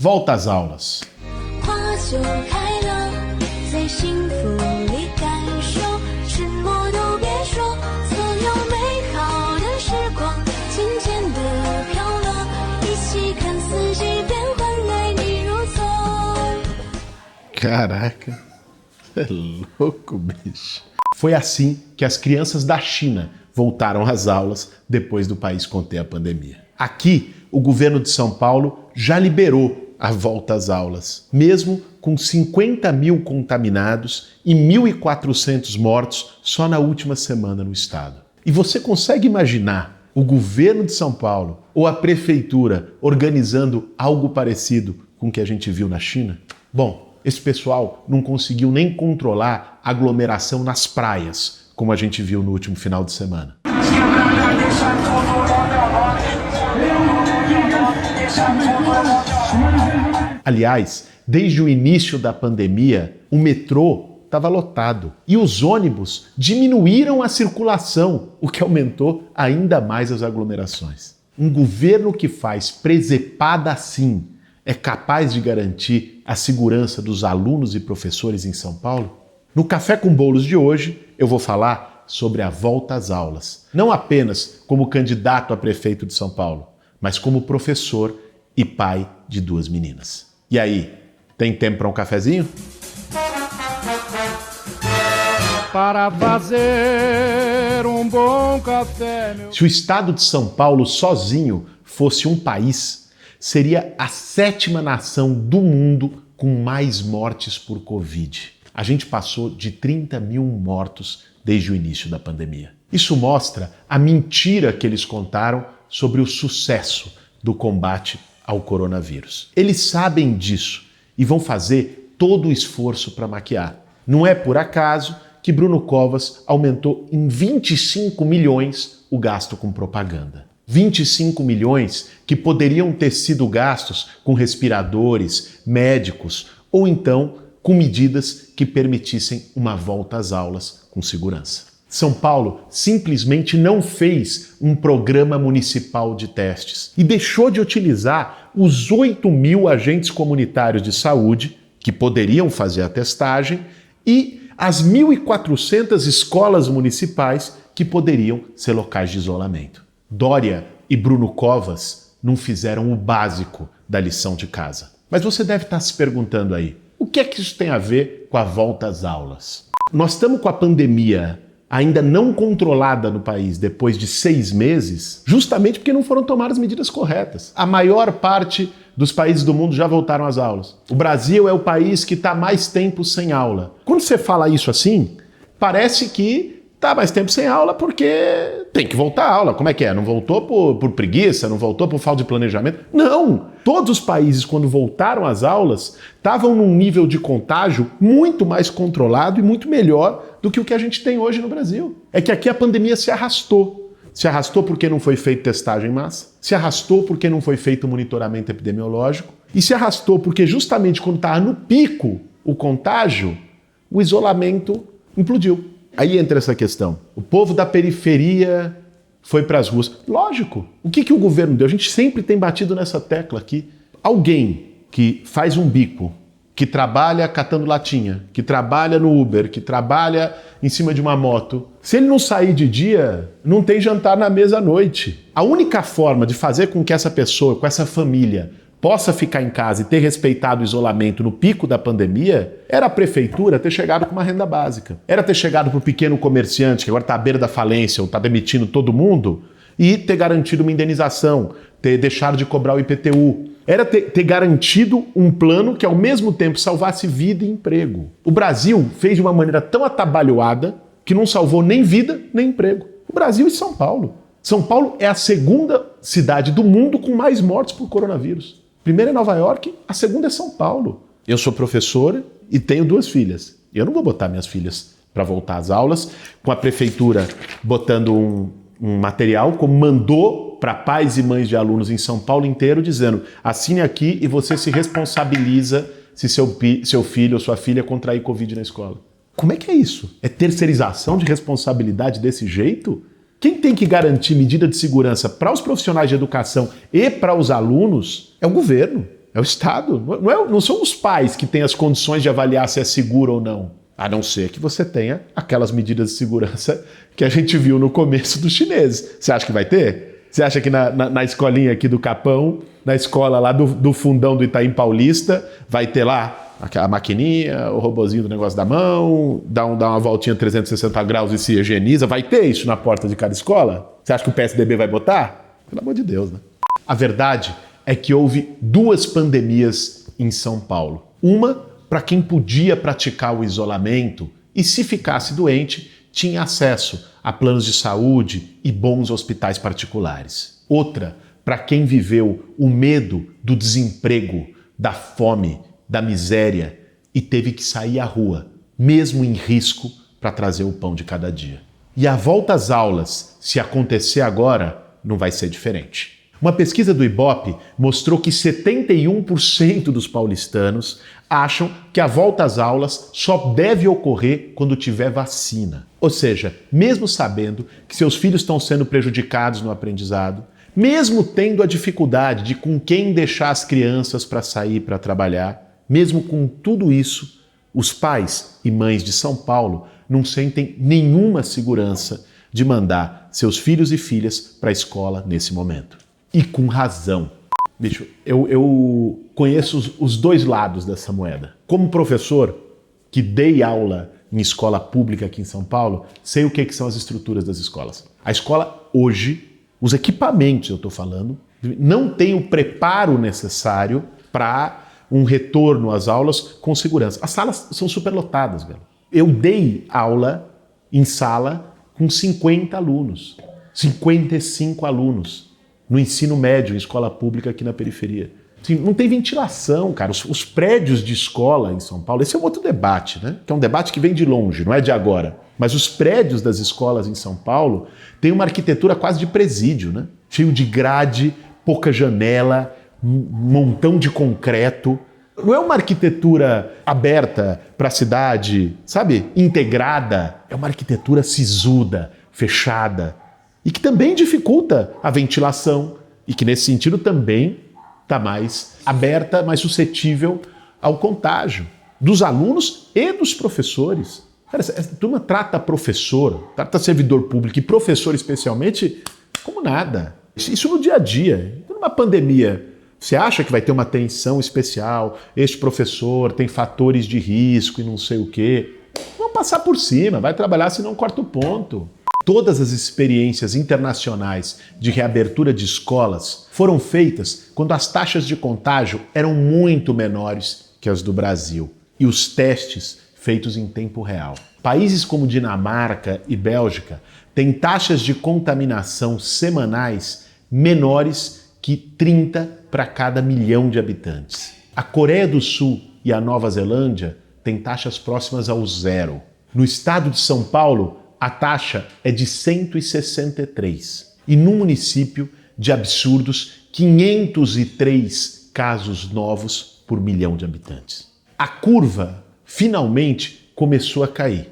Volta às aulas. Caraca, é louco, bicho. Foi assim que as crianças da China voltaram às aulas depois do país conter a pandemia. Aqui, o governo de São Paulo já liberou a volta às aulas, mesmo com 50 mil contaminados e 1.400 mortos só na última semana no estado. E você consegue imaginar o governo de São Paulo ou a prefeitura organizando algo parecido com o que a gente viu na China? Bom, esse pessoal não conseguiu nem controlar a aglomeração nas praias, como a gente viu no último final de semana. Aliás, desde o início da pandemia, o metrô estava lotado e os ônibus diminuíram a circulação, o que aumentou ainda mais as aglomerações. Um governo que faz presepada assim é capaz de garantir a segurança dos alunos e professores em São Paulo? No Café com Bolos de hoje, eu vou falar sobre a volta às aulas. Não apenas como candidato a prefeito de São Paulo, mas como professor e pai de 2 meninas. E aí, tem tempo para um cafezinho? Para fazer um bom café, Se o estado de São Paulo sozinho fosse um país, seria a 7ª nação do mundo com mais mortes por Covid. A gente passou de 30 mil mortos desde o início da pandemia. Isso mostra a mentira que eles contaram sobre o sucesso do combate ao coronavírus. Eles sabem disso e vão fazer todo o esforço para maquiar. Não é por acaso que Bruno Covas aumentou em 25 milhões o gasto com propaganda. 25 milhões que poderiam ter sido gastos com respiradores, médicos ou então com medidas que permitissem uma volta às aulas com segurança. São Paulo simplesmente não fez um programa municipal de testes e deixou de utilizar os 8 mil agentes comunitários de saúde que poderiam fazer a testagem e as 1.400 escolas municipais que poderiam ser locais de isolamento. Dória e Bruno Covas não fizeram o básico da lição de casa. Mas você deve estar se perguntando aí, o que é que isso tem a ver com a volta às aulas? Nós estamos com a pandemia ainda não controlada no país depois de 6 meses, justamente porque não foram tomadas as medidas corretas. A maior parte dos países do mundo já voltaram às aulas. O Brasil é o país que está mais tempo sem aula. Quando você fala isso assim, parece que está mais tempo sem aula porque tem que voltar à aula. Como é que é? Não voltou por preguiça? Não voltou por falta de planejamento? Não! Todos os países, quando voltaram às aulas, estavam num nível de contágio muito mais controlado e muito melhor do que o que a gente tem hoje no Brasil. É que aqui a pandemia se arrastou. Se arrastou porque não foi feita testagem em massa, se arrastou porque não foi feito monitoramento epidemiológico e se arrastou porque justamente quando estava no pico o contágio, o isolamento implodiu. Aí entra essa questão. O povo da periferia foi para as ruas. Lógico. O que o governo deu? A gente sempre tem batido nessa tecla aqui. Alguém que faz um bico, que trabalha catando latinha, que trabalha no Uber, que trabalha em cima de uma moto, se ele não sair de dia, não tem jantar na mesa à noite. A única forma de fazer com que essa pessoa, com essa família, possa ficar em casa e ter respeitado o isolamento no pico da pandemia, era a prefeitura ter chegado com uma renda básica. Era ter chegado para o pequeno comerciante, que agora está à beira da falência ou está demitindo todo mundo, e ter garantido uma indenização, ter deixado de cobrar o IPTU. Era ter garantido um plano que ao mesmo tempo salvasse vida e emprego. O Brasil fez de uma maneira tão atabalhoada que não salvou nem vida nem emprego. O Brasil e São Paulo. São Paulo é a 2ª cidade do mundo com mais mortes por coronavírus. Primeira é Nova York, a 2ª é São Paulo. Eu sou professora e tenho 2 filhas. Eu não vou botar minhas filhas para voltar às aulas, com a prefeitura botando um material, como mandou para pais e mães de alunos em São Paulo inteiro, dizendo: assine aqui e você se responsabiliza se seu filho ou sua filha contrair Covid na escola. Como é que é isso? É terceirização de responsabilidade desse jeito? Quem tem que garantir medida de segurança para os profissionais de educação e para os alunos é o governo. É o Estado. Não são os pais que têm as condições de avaliar se é seguro ou não. A não ser que você tenha aquelas medidas de segurança que a gente viu no começo dos chineses. Você acha que vai ter? Você acha que na escolinha aqui do Capão, na escola lá do fundão do Itaim Paulista, vai ter lá a maquininha, o robozinho do negócio da mão, dá uma voltinha 360 graus e se higieniza? Vai ter isso na porta de cada escola? Você acha que o PSDB vai botar? Pelo amor de Deus, né? A verdade é que houve 2 pandemias em São Paulo. Uma para quem podia praticar o isolamento e, se ficasse doente, tinha acesso a planos de saúde e bons hospitais particulares. Outra para quem viveu o medo do desemprego, da fome, da miséria e teve que sair à rua, mesmo em risco, para trazer o pão de cada dia. E a volta às aulas, se acontecer agora, não vai ser diferente. Uma pesquisa do Ibope mostrou que 71% dos paulistanos acham que a volta às aulas só deve ocorrer quando tiver vacina. Ou seja, mesmo sabendo que seus filhos estão sendo prejudicados no aprendizado, mesmo tendo a dificuldade de com quem deixar as crianças para sair para trabalhar, mesmo com tudo isso, os pais e mães de São Paulo não sentem nenhuma segurança de mandar seus filhos e filhas para a escola nesse momento. E com razão. Bicho, eu conheço os 2 lados dessa moeda. Como professor que dei aula em escola pública aqui em São Paulo, sei o que são as estruturas das escolas. A escola hoje, os equipamentos eu estou falando, não tem o preparo necessário para um retorno às aulas com segurança. As salas são superlotadas, velho. Eu dei aula em sala com 50 alunos, 55 alunos. No ensino médio, em escola pública aqui na periferia. Assim, não tem ventilação, cara. Os prédios de escola em São Paulo, esse é um outro debate, né? Que é um debate que vem de longe, não é de agora. Mas os prédios das escolas em São Paulo têm uma arquitetura quase de presídio, né? Cheio de grade, pouca janela, um montão de concreto. Não é uma arquitetura aberta para a cidade, sabe? Integrada. É uma arquitetura sisuda, fechada. E que também dificulta a ventilação e que, nesse sentido, também está mais aberta, mais suscetível ao contágio dos alunos e dos professores. Cara, essa turma trata professor, trata servidor público e professor especialmente como nada. Isso no dia a dia. Numa pandemia, você acha que vai ter uma atenção especial? Este professor tem fatores de risco e não sei o quê. Vamos passar por cima, vai trabalhar senão corta o ponto. Todas as experiências internacionais de reabertura de escolas foram feitas quando as taxas de contágio eram muito menores que as do Brasil e os testes feitos em tempo real. Países como Dinamarca e Bélgica têm taxas de contaminação semanais menores que 30 para cada milhão de habitantes. A Coreia do Sul e a Nova Zelândia têm taxas próximas ao 0. No estado de São Paulo, a taxa é de 163 e no município de absurdos 503 casos novos por milhão de habitantes. A curva finalmente começou a cair,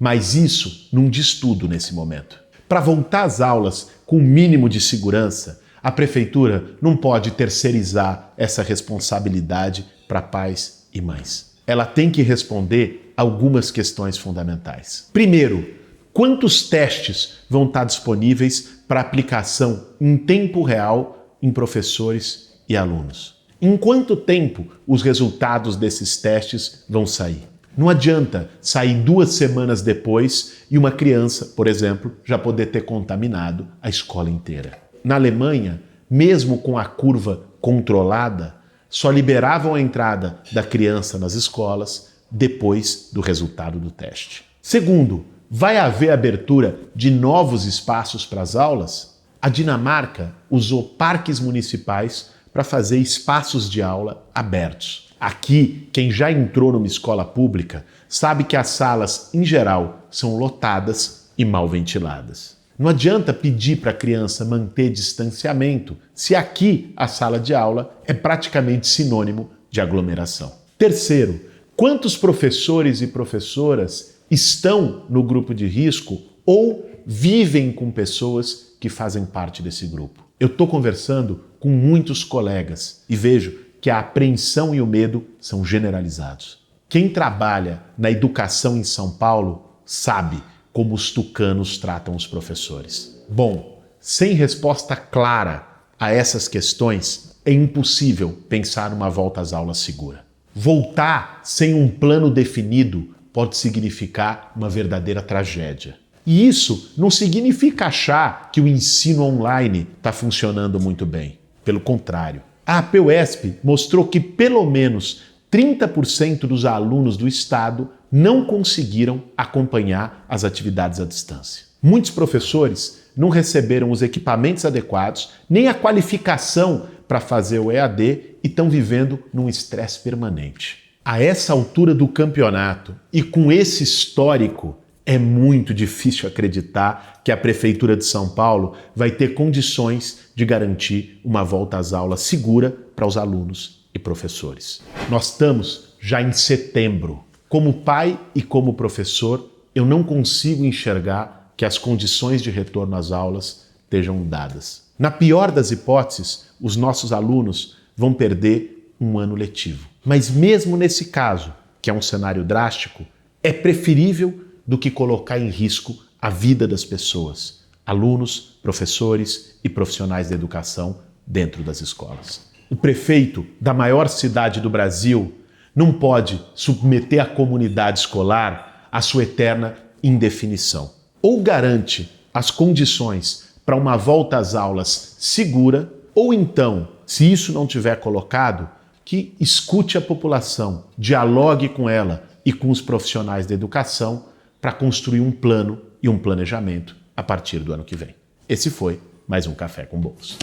mas isso não diz tudo nesse momento. Para voltar às aulas com o mínimo de segurança, a prefeitura não pode terceirizar essa responsabilidade para pais e mães. Ela tem que responder algumas questões fundamentais. Primeiro, quantos testes vão estar disponíveis para aplicação em tempo real em professores e alunos? Em quanto tempo os resultados desses testes vão sair? Não adianta sair 2 semanas depois e uma criança, por exemplo, já poder ter contaminado a escola inteira. Na Alemanha, mesmo com a curva controlada, só liberavam a entrada da criança nas escolas depois do resultado do teste. Segundo, vai haver abertura de novos espaços para as aulas? A Dinamarca usou parques municipais para fazer espaços de aula abertos. Aqui, quem já entrou numa escola pública sabe que as salas, em geral, são lotadas e mal ventiladas. Não adianta pedir para a criança manter distanciamento se aqui a sala de aula é praticamente sinônimo de aglomeração. Terceiro, quantos professores e professoras estão no grupo de risco ou vivem com pessoas que fazem parte desse grupo? Eu estou conversando com muitos colegas e vejo que a apreensão e o medo são generalizados. Quem trabalha na educação em São Paulo sabe como os tucanos tratam os professores. Bom, sem resposta clara a essas questões, é impossível pensar numa volta às aulas segura. Voltar sem um plano definido pode significar uma verdadeira tragédia. E isso não significa achar que o ensino online está funcionando muito bem. Pelo contrário, a APUESP mostrou que pelo menos 30% dos alunos do estado não conseguiram acompanhar as atividades à distância. Muitos professores não receberam os equipamentos adequados, nem a qualificação para fazer o EAD e estão vivendo num estresse permanente. A essa altura do campeonato e com esse histórico, é muito difícil acreditar que a Prefeitura de São Paulo vai ter condições de garantir uma volta às aulas segura para os alunos e professores. Nós estamos já em setembro. Como pai e como professor, eu não consigo enxergar que as condições de retorno às aulas estejam dadas. Na pior das hipóteses, os nossos alunos vão perder um ano letivo. Mas mesmo nesse caso, que é um cenário drástico, é preferível do que colocar em risco a vida das pessoas, alunos, professores e profissionais da educação dentro das escolas. O prefeito da maior cidade do Brasil não pode submeter a comunidade escolar à sua eterna indefinição. Ou garante as condições para uma volta às aulas segura, ou então, se isso não tiver colocado, que escute a população, dialogue com ela e com os profissionais da educação para construir um plano e um planejamento a partir do ano que vem. Esse foi mais um Café com Bolos.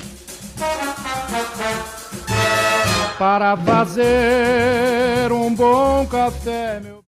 Para fazer um bom café, meu